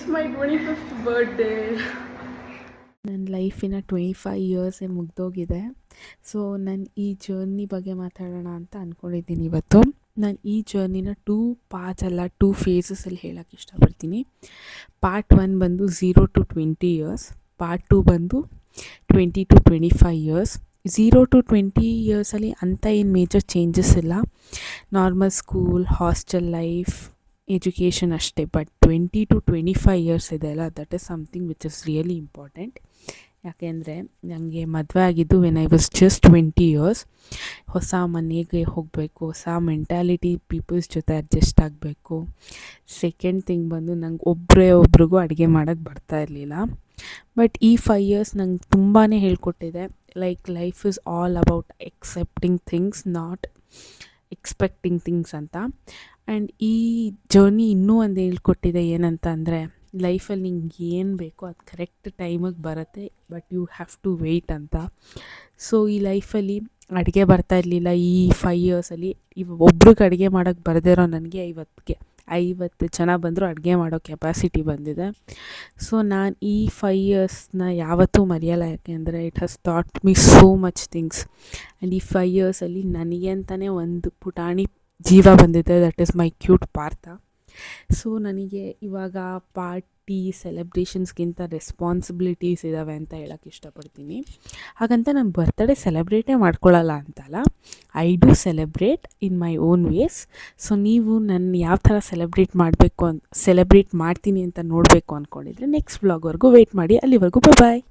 It's my 25th birthday. ನನ್ನ ಲೈಫಿನ 25 ಇಯರ್ಸೇ ಮುಗ್ದೋಗಿದೆ. So ನಾನು ಈ ಜರ್ನಿ ಬಗ್ಗೆ ಮಾತಾಡೋಣ ಅಂತ ಅಂದ್ಕೊಂಡಿದ್ದೀನಿ ಇವತ್ತು. ನಾನು ಈ ಜರ್ನಿನ 2 ಪಾರ್ಟ್ಸ್ ಅಲ್ಲ 2 ಫೇಸಸಲ್ಲಿ ಹೇಳೋಕ್ಕೆ ಇಷ್ಟಪಡ್ತೀನಿ. ಪಾರ್ಟ್ 1 ಬಂದು 0 to 20 ಇಯರ್ಸ್, ಪಾರ್ಟ್ 2 ಬಂದು 20 to 25 ಇಯರ್ಸ್. 0 to 20 ಇಯರ್ಸಲ್ಲಿ ಅಂಥ ಏನು ಮೇಜರ್ ಚೇಂಜಸ್ ಇಲ್ಲ, normal school, hostel life, education ಅಷ್ಟೇ. ಬಟ್ 20 to 25 ಇಯರ್ಸ್ ಇದೆ ಅಲ್ಲ, that is something which is really important. ಯಾಕೆಂದರೆ ನನಗೆ ಮದುವೆ ಆಗಿದ್ದು when I was just 20 years. ಹೊಸ ಮನೆಗೆ ಹೋಗಬೇಕು, ಹೊಸ ಮೆಂಟ್ಯಾಲಿಟಿ ಪೀಪಲ್ಸ್ ಜೊತೆ ಅಡ್ಜಸ್ಟ್ ಆಗಬೇಕು. ಸೆಕೆಂಡ್ ಥಿಂಗ್ ಬಂದು ನಂಗೆ ಒಬ್ರಿಗೂ ಅಡುಗೆ ಮಾಡೋಕ್ಕೆ ಬರ್ತಾ ಇರಲಿಲ್ಲ. ಬಟ್ ಈ 5 ಇಯರ್ಸ್ ನಂಗೆ ತುಂಬಾ ಹೇಳ್ಕೊಟ್ಟಿದೆ. Life is all about accepting things, not expecting things ಅಂತ. ಆ್ಯಂಡ್ ಈ ಜರ್ನಿ ಇನ್ನೂ ಒಂದು ಹೇಳ್ಕೊಟ್ಟಿದೆ, ಏನಂತ ಅಂದರೆ ಲೈಫಲ್ಲಿ ನಿಂಗೆ ಏನು ಬೇಕೋ ಅದು ಕರೆಕ್ಟ್ ಟೈಮಿಗೆ ಬರುತ್ತೆ, but you have to wait ಅಂತ. ಸೊ ಈ ಲೈಫಲ್ಲಿ ಅಡುಗೆ ಬರ್ತಾ ಇರಲಿಲ್ಲ ಈ 5 ಇಯರ್ಸಲ್ಲಿ. ಒಬ್ರಿಗೆ ಅಡುಗೆ ಮಾಡೋಕ್ಕೆ ಬರದೇ ಇರೋ ನನಗೆ 50 ಜನ ಬಂದರೂ ಅಡುಗೆ ಮಾಡೋ ಕೆಪಾಸಿಟಿ ಬಂದಿದೆ. ಸೊ ನಾನು ಈ 5 ಇಯರ್ಸ್ನ ಯಾವತ್ತೂ ಮರೆಯಲ್ಲ, ಯಾಕೆಂದರೆ it has taught me so much things. And ಈ 5 ಇಯರ್ಸಲ್ಲಿ ನನಗೆ ಅಂತಲೇ ಒಂದು ಪುಟಾಣಿ ಜೀವ ಬಂದಿದೆ, that is my cute Partha. So ನನಗೆ ಇವಾಗ ಪಾರ್ಟಿ ಸೆಲೆಬ್ರೇಷನ್ಸ್ಗಿಂತ ರೆಸ್ಪಾನ್ಸಿಬಿಲಿಟೀಸ್ ಇದ್ದಾವೆ ಅಂತ ಹೇಳೋಕ್ಕೆ ಇಷ್ಟಪಡ್ತೀನಿ. ಹಾಗಂತ ನಾನು ಬರ್ತ್ಡೇ ಸೆಲೆಬ್ರೇಟೇ ಮಾಡ್ಕೊಳ್ಳಲ್ಲ ಅಂತಲ್ಲ, I do celebrate in my own ways. So ನೀವು ನನ್ನ ಯಾವ ಥರ ಸೆಲೆಬ್ರೇಟ್ ಮಾಡ್ತೀನಿ ಅಂತ ನೋಡಬೇಕು ಅಂದ್ಕೊಂಡಿದ್ರೆ ನೆಕ್ಸ್ಟ್ ವ್ಲಾಗ್ವರೆಗೂ ವೆಯ್ಟ್ ಮಾಡಿ. ಅಲ್ಲಿವರೆಗೂ ಬಾಯ್.